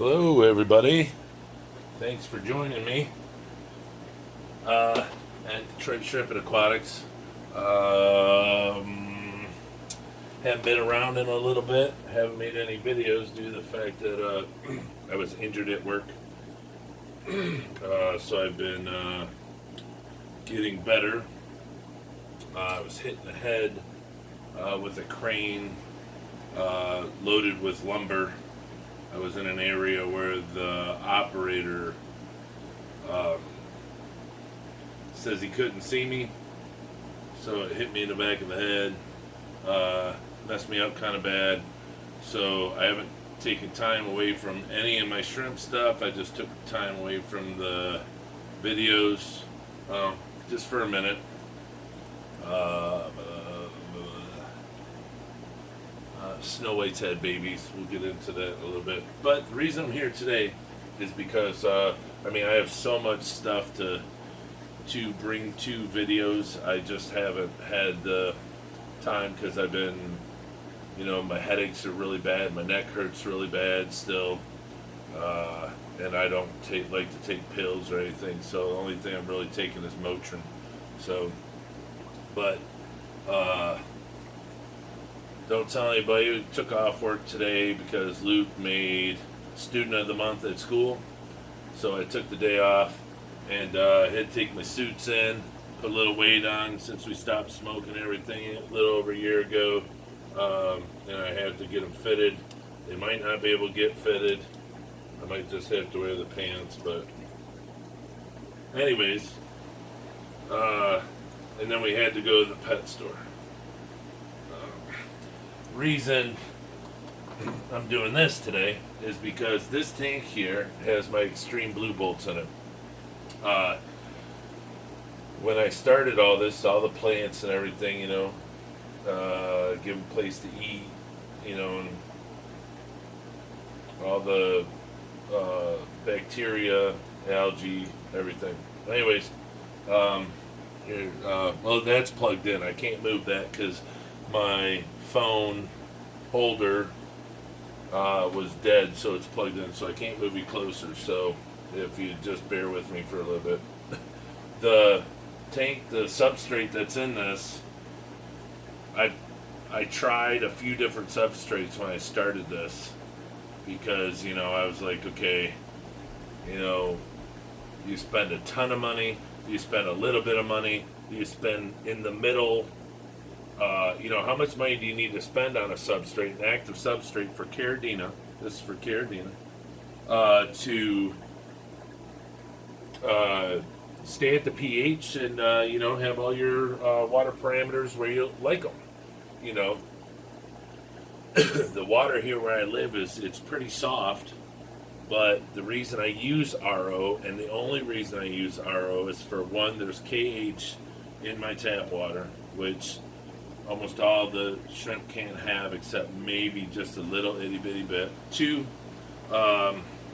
Hello, everybody. Thanks for joining me at Detroit Shrimp and Aquatics. Haven't been around in a little bit. Haven't made any videos due to the fact that I was injured at work. So I've been getting better. I was hit in the head with a crane loaded with lumber. I was in an area where the operator says he couldn't see me, so it hit me in the back of the head, messed me up kind of bad. So I haven't taken time away from any of my shrimp stuff. I just took time away from the videos just for a minute. Snow White's had babies. We'll get into that a little bit. But the reason I'm here today is because I have so much stuff to bring to videos. I just haven't had the time because I've been, my headaches are really bad. My neck hurts really bad still, and I don't like to take pills or anything. So the only thing I'm really taking is Motrin. So, but. Don't tell anybody. We took off work today because Luke made Student of the Month at school. So I took the day off and had to take my suits in, put a little weight on since we stopped smoking everything a little over a year ago. And I have to get them fitted. They might not be able to get fitted. I might just have to wear the pants, but anyways. And then we had to go to the pet store. Reason I'm doing this today is because this tank here has my extreme blue bolts in it. When I started all this, all the plants and everything, give them a place to eat, and all the bacteria, algae, everything. Anyways, well, that's plugged in. I can't move that because my phone holder was dead, so it's plugged in, so I can't move you closer. So if you just bear with me for a little bit. The tank, the substrate that's in this, I tried a few different substrates when I started this because I was like, okay, you spend a ton of money, you spend a little bit of money, you spend in the middle. How much money do you need to spend on a substrate, an active substrate for caridina? This is for caridina. To stay at the pH and have all your water parameters where you like them. The water here where I live it's pretty soft, but the reason I use RO, and the only reason I use RO, is for one, there's KH in my tap water, which almost all the shrimp can't have except maybe just a little itty bitty bit. Two, as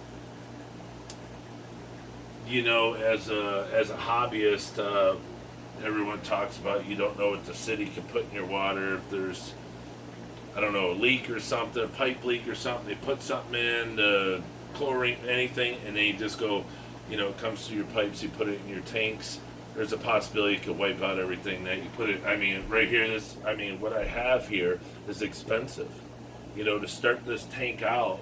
a hobbyist, everyone talks about you don't know what the city can put in your water. If there's, I don't know, a leak or something, a pipe leak or something, they put something in, chlorine, anything, and then you just go, it comes through your pipes, you put it in your tanks. There's a possibility you could wipe out everything that you put it. Right here, what I have here is expensive. To start this tank out,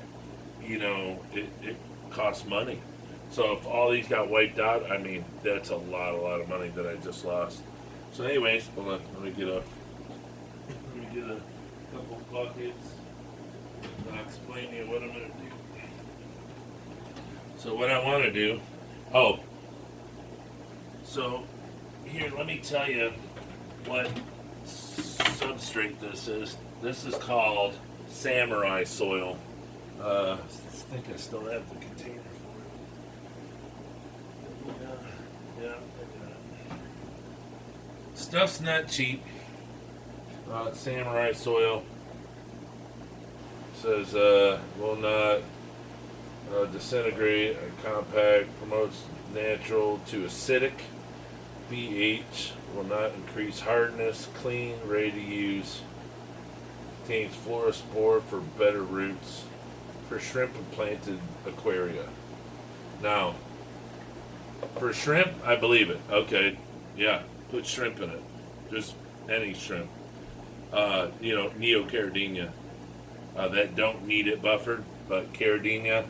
it costs money. So if all these got wiped out, that's a lot of money that I just lost. So anyways, hold on, let me get a couple buckets. And I'll explain to you what I'm going to do. So what I want to do, so here, let me tell you what substrate this is. This is called Samurai soil. I think I still have the container for it. Yeah, I got it. Stuff's not cheap. Samurai soil says will not disintegrate or compact, promotes natural to acidic. pH will not increase hardness, clean, ready to use. Contains fluorospore for better roots. for shrimp and planted aquaria. Now, for shrimp, I believe it. Okay, yeah, put shrimp in it. Just any shrimp. Neocaridina that don't need it buffered, but caridina,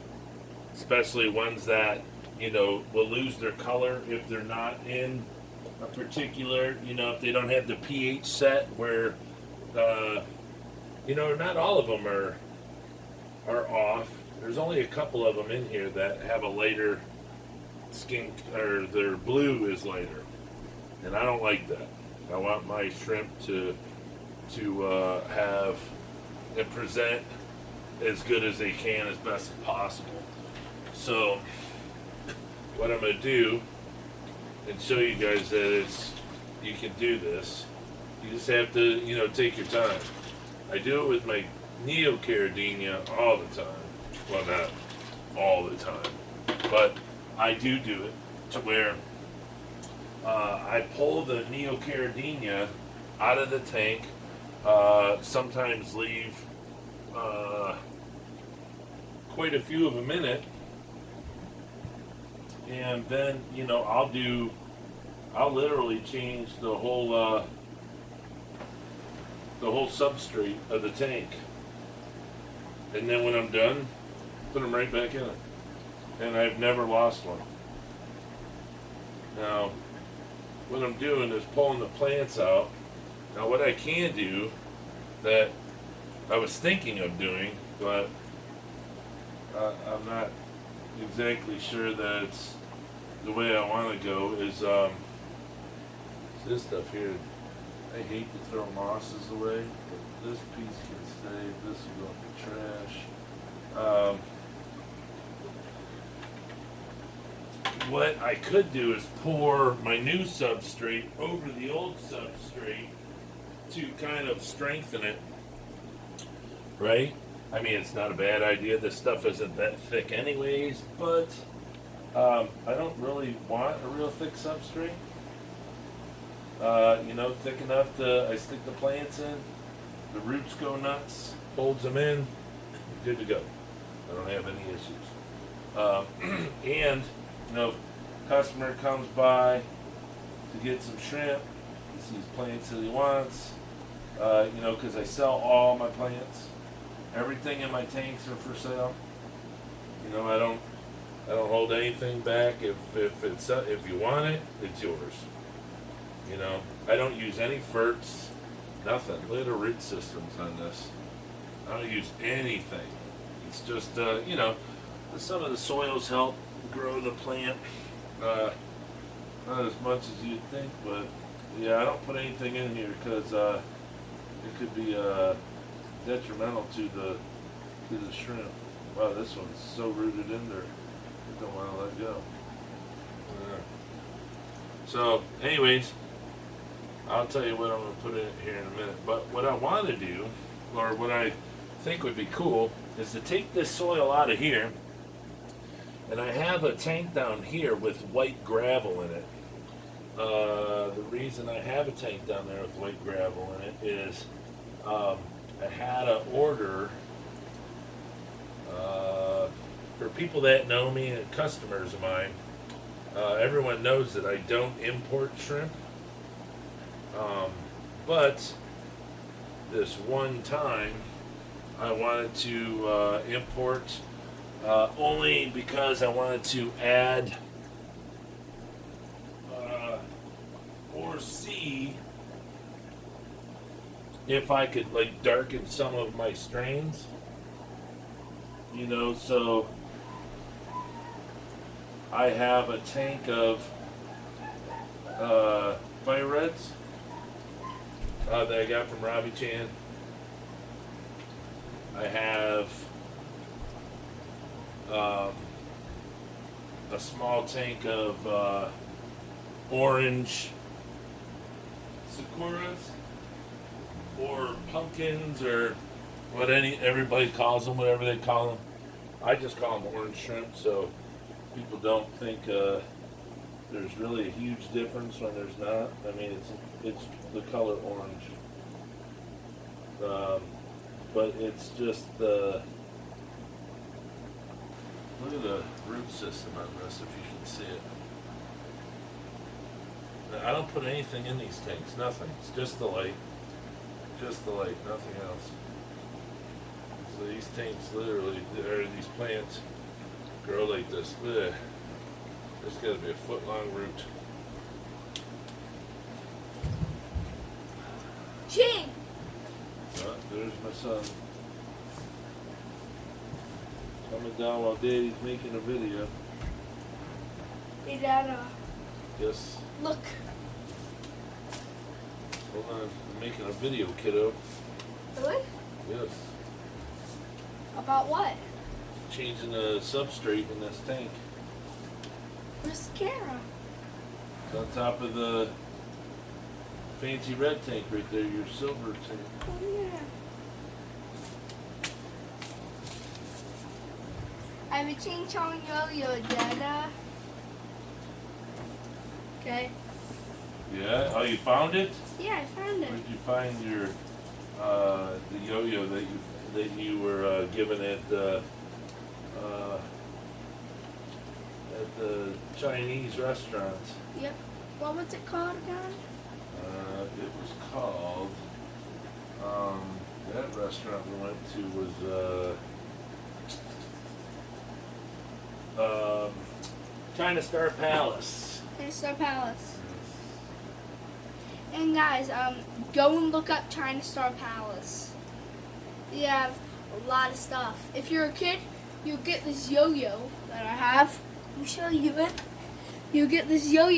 especially ones that will lose their color if they're not in a particular, if they don't have the pH set where, not all of them are off. There's only a couple of them in here that have a lighter skin, or their blue is lighter, and I don't like that. I want my shrimp to have and present as good as they can, as best as possible. So what I'm going to do and show you guys that you can do this. You just have to take your time. I do it with my neocaridina all the time. Well, not all the time, but I do it to where I pull the neocaridina out of the tank. Sometimes leave quite a few of them in it, and then I'll literally change the whole substrate of the tank, and then when I'm done, put them right back in it, and I've never lost one. Now, what I'm doing is pulling the plants out. Now, what I can do that I was thinking of doing, but I'm not exactly sure that it's the way I want to go, is this stuff here. I hate to throw mosses away, but this piece can stay. This will go in the trash. What I could do is pour my new substrate over the old substrate to kind of strengthen it, right? I mean, it's not a bad idea. This stuff isn't that thick anyways, but I don't really want a real thick substrate. Thick enough I stick the plants in, the roots go nuts, holds them in, good to go. I don't have any issues. And, customer comes by to get some shrimp, he sees plants that he wants, because I sell all my plants. Everything in my tanks are for sale. I don't hold anything back. If you want it, it's yours. I don't use any ferts, nothing. Look at the root systems on this. I don't use anything. It's just some of the soils help grow the plant. Not as much as you'd think, but yeah, I don't put anything in here because it could be detrimental to the shrimp. Wow, this one's so rooted in there, I don't want to let go. So, anyways, I'll tell you what I'm going to put in here in a minute. But what I want to do, or what I think would be cool, is to take this soil out of here. And I have a tank down here with white gravel in it. The reason I have a tank down there with white gravel in it is I had an order for people that know me and customers of mine. Everyone knows that I don't import shrimp. But this one time I wanted to import only because I wanted to add or see if I could darken some of my strains, so I have a tank of fire reds that I got from Robbie Chan. I have a small tank of orange sakuras or pumpkins, or what everybody calls them, whatever they call them. I just call them orange shrimp, so people don't think there's really a huge difference when there's not. I mean, it's the color orange, but it's just Look at the root system on this, if you can see it. Now, I don't put anything in these tanks, nothing. It's just the light. Just the light, nothing else. So these tanks literally, or these plants, grow like this. Ugh. There's got to be a foot long root. Ching! Oh, there's my son. Coming down while Daddy's making a video. Hey, Dad, Yes. look. Hold on. I'm making a video, kiddo. Really? Yes. About what? Changing the substrate in this tank. Where's the camera? It's on top of the fancy red tank right there, your silver tank. Oh, yeah. I have a ching chong yo-yo, Dada. Okay. Yeah? Oh, you found it? Yeah, I found it. Where'd you find your the yo-yo that you were given at the Chinese restaurant? Yep. What was it called again? It was called that restaurant we went to was China Star Palace. China Palace. And guys, go and look up China Star Palace. They have a lot of stuff. If you're a kid, you'll get this yo-yo that I have. Let me show you it. You'll get this yo-yo.